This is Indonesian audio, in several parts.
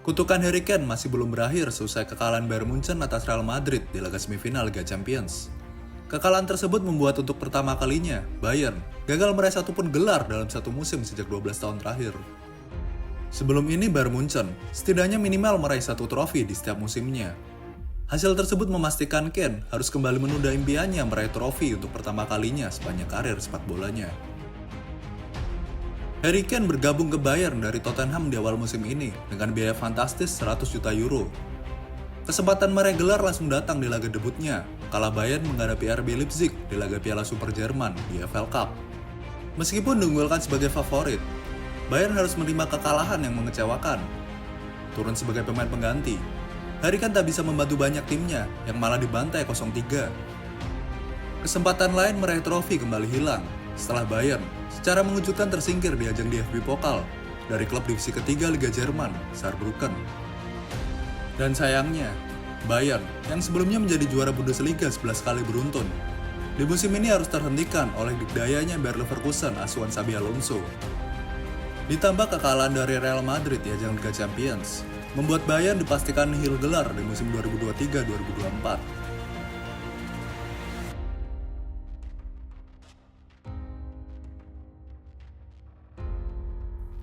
Kutukan Harry Kane masih belum berakhir seusai kekalahan Bayern Munchen atas Real Madrid di laga semifinal Liga Champions. Kekalahan tersebut membuat untuk pertama kalinya, Bayern gagal meraih satupun gelar dalam satu musim sejak 12 tahun terakhir. Sebelum ini Bayern Munchen setidaknya minimal meraih satu trofi di setiap musimnya. Hasil tersebut memastikan Kane harus kembali menunda impiannya meraih trofi untuk pertama kalinya sepanjang karir sepak bolanya. Harry Kane bergabung ke Bayern dari Tottenham di awal musim ini dengan biaya fantastis 100 juta euro. Kesempatan meraih gelar langsung datang di laga debutnya, kala Bayern menghadapi RB Leipzig di laga Piala Super Jerman di FL Cup. Meskipun diunggulkan sebagai favorit, Bayern harus menerima kekalahan yang mengecewakan. Turun sebagai pemain pengganti, Harry Kane tak bisa membantu banyak timnya yang malah dibantai 0-3. Kesempatan lain meraih trofi kembali hilang setelah Bayern secara mengejutkan tersingkir di ajang DFB Pokal dari klub divisi ketiga Liga Jerman, Saarbrücken. Dan sayangnya, Bayern yang sebelumnya menjadi juara Bundesliga 11 kali beruntun, di musim ini harus terhentikan oleh dikdayanya Bayer Leverkusen asuhan Xabi Alonso. Ditambah kekalahan dari Real Madrid di ajang Liga Champions, membuat Bayern dipastikan nihil gelar di musim 2023-2024.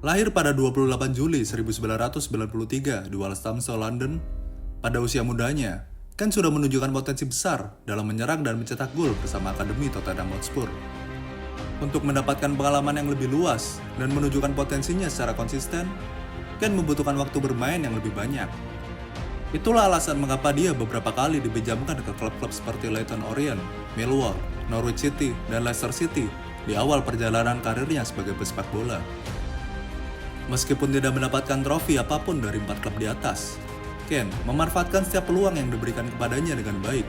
Lahir pada 28 Juli 1993 di Walthamstow, London, pada usia mudanya, Kane sudah menunjukkan potensi besar dalam menyerang dan mencetak gol bersama Akademi Tottenham Hotspur. Untuk mendapatkan pengalaman yang lebih luas dan menunjukkan potensinya secara konsisten, Kane membutuhkan waktu bermain yang lebih banyak. Itulah alasan mengapa dia beberapa kali dipinjamkan ke klub-klub seperti Leyton Orient, Millwall, Norwich City, dan Leicester City di awal perjalanan karirnya sebagai pesepak bola. Meskipun tidak mendapatkan trofi apapun dari 4 klub di atas, Kane memanfaatkan setiap peluang yang diberikan kepadanya dengan baik.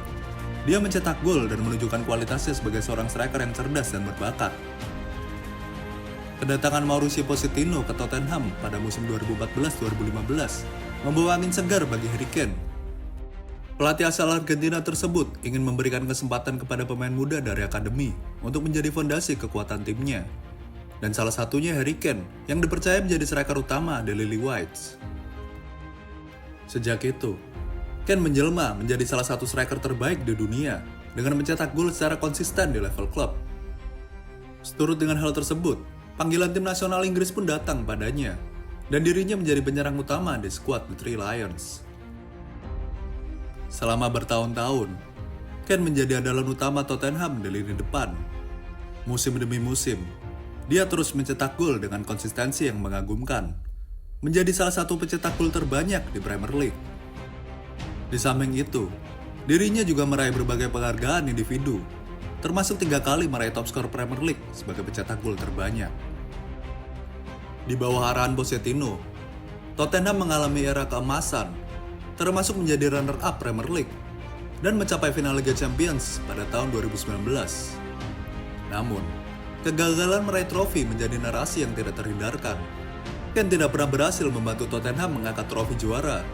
Dia mencetak gol dan menunjukkan kualitasnya sebagai seorang striker yang cerdas dan berbakat. Kedatangan Mauricio Pochettino ke Tottenham pada musim 2014-2015 membawa angin segar bagi Harry Kane. Pelatih asal Argentina tersebut ingin memberikan kesempatan kepada pemain muda dari akademi untuk menjadi fondasi kekuatan timnya. Dan salah satunya Harry Kane yang dipercaya menjadi striker utama The Lily Whites. Sejak itu, Kane menjelma menjadi salah satu striker terbaik di dunia dengan mencetak gol secara konsisten di level klub. Seturut dengan hal tersebut, panggilan tim nasional Inggris pun datang padanya dan dirinya menjadi penyerang utama di skuad The Three Lions. Selama bertahun-tahun, Kane menjadi andalan utama Tottenham di lini depan. Musim demi musim, dia terus mencetak gol dengan konsistensi yang mengagumkan, menjadi salah satu pencetak gol terbanyak di Premier League. Di samping itu, dirinya juga meraih berbagai penghargaan individu, termasuk 3 kali meraih top skor Premier League sebagai pencetak gol terbanyak. Di bawah arahan Pochettino, Tottenham mengalami era keemasan, termasuk menjadi runner-up Premier League, dan mencapai final Liga Champions pada tahun 2019. Namun, kegagalan meraih trofi menjadi narasi yang tidak terhindarkan. Kane tidak pernah berhasil membantu Tottenham mengangkat trofi juara.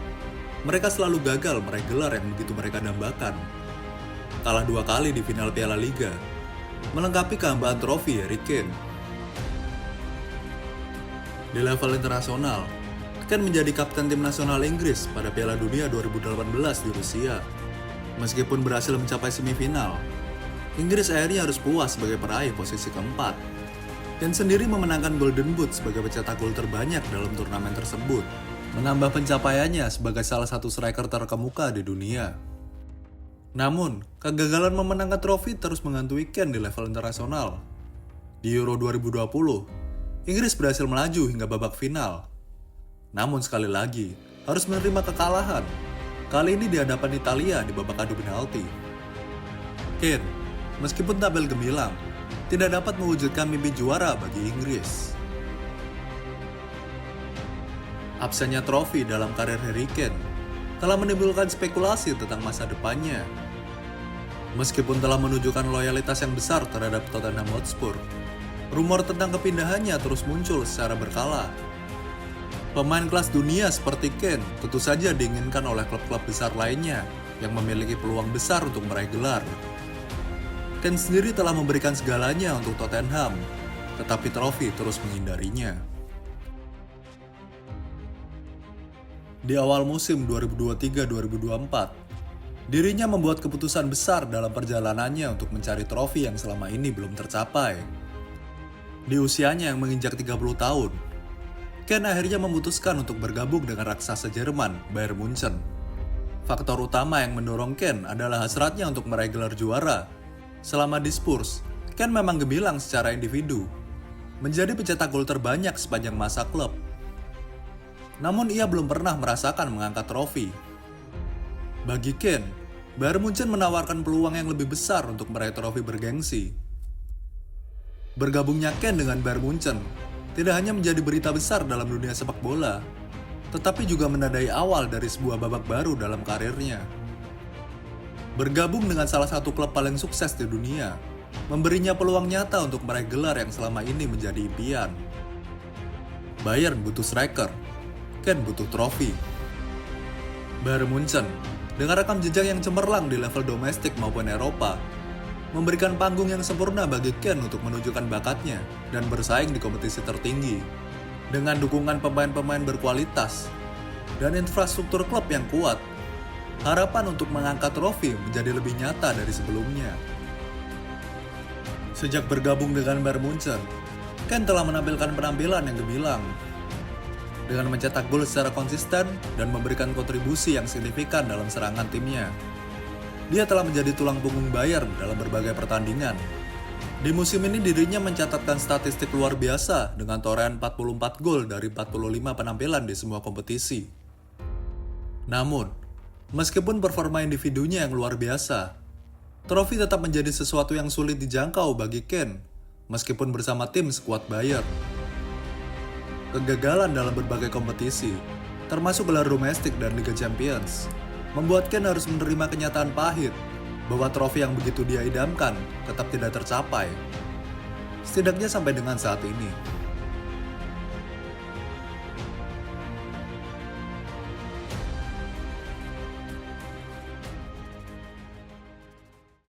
Mereka selalu gagal meraih gelar yang begitu mereka dambakan. Kalah 2 kali di final Piala Liga, melengkapi kehambaan trofi Harry Kane. Di level internasional, Kane menjadi kapten tim nasional Inggris pada Piala Dunia 2018 di Rusia. Meskipun berhasil mencapai semifinal, Inggris akhirnya harus puas sebagai peraih posisi keempat. Dan sendiri memenangkan Golden Boot sebagai pencetak gol terbanyak dalam turnamen tersebut, menambah pencapaiannya sebagai salah satu striker terkemuka di dunia. Namun, kegagalan memenangkan trofi terus menghantui Kane di level internasional. Di Euro 2020, Inggris berhasil melaju hingga babak final. Namun sekali lagi, harus menerima kekalahan. Kali ini di hadapan Italia di babak adu penalti. Kane, meskipun tampil gemilang, tidak dapat mewujudkan mimpi juara bagi Inggris. Absennya trofi dalam karir Harry Kane telah menimbulkan spekulasi tentang masa depannya. Meskipun telah menunjukkan loyalitas yang besar terhadap Tottenham Hotspur, rumor tentang kepindahannya terus muncul secara berkala. Pemain kelas dunia seperti Kane tentu saja diinginkan oleh klub-klub besar lainnya yang memiliki peluang besar untuk meraih gelar. Kane sendiri telah memberikan segalanya untuk Tottenham, tetapi trofi terus menghindarinya. Di awal musim 2023-2024, dirinya membuat keputusan besar dalam perjalanannya untuk mencari trofi yang selama ini belum tercapai. Di usianya yang menginjak 30 tahun, Ken akhirnya memutuskan untuk bergabung dengan raksasa Jerman, Bayern Munchen. Faktor utama yang mendorong Ken adalah hasratnya untuk meraih gelar juara. Selama di Spurs, Ken memang gemilang secara individu, menjadi pencetak gol terbanyak sepanjang masa klub. Namun ia belum pernah merasakan mengangkat trofi. Bagi Ken, Bayern Munchen menawarkan peluang yang lebih besar untuk meraih trofi bergengsi. Bergabungnya Ken dengan Bayern Munchen tidak hanya menjadi berita besar dalam dunia sepak bola, tetapi juga menandai awal dari sebuah babak baru dalam karirnya. Bergabung dengan salah satu klub paling sukses di dunia, memberinya peluang nyata untuk meraih gelar yang selama ini menjadi impian. Bayern butuh striker, Ken butuh trofi. Bayern Munchen, dengan rekam jejak yang cemerlang di level domestik maupun Eropa, memberikan panggung yang sempurna bagi Ken untuk menunjukkan bakatnya dan bersaing di kompetisi tertinggi. Dengan dukungan pemain-pemain berkualitas dan infrastruktur klub yang kuat, harapan untuk mengangkat trofi menjadi lebih nyata dari sebelumnya. Sejak bergabung dengan Bayern Munchen, Ken telah menampilkan penampilan yang gemilang. Dengan mencetak gol secara konsisten dan memberikan kontribusi yang signifikan dalam serangan timnya, dia telah menjadi tulang punggung Bayern dalam berbagai pertandingan. Di musim ini dirinya mencatatkan statistik luar biasa dengan torehan 44 gol dari 45 penampilan di semua kompetisi. Namun, meskipun performa individunya yang luar biasa, trofi tetap menjadi sesuatu yang sulit dijangkau bagi Ken, meskipun bersama tim skuad Bayern. Kegagalan dalam berbagai kompetisi, termasuk gelar domestik dan Liga Champions, membuat Ken harus menerima kenyataan pahit bahwa trofi yang begitu dia idamkan tetap tidak tercapai, setidaknya sampai dengan saat ini.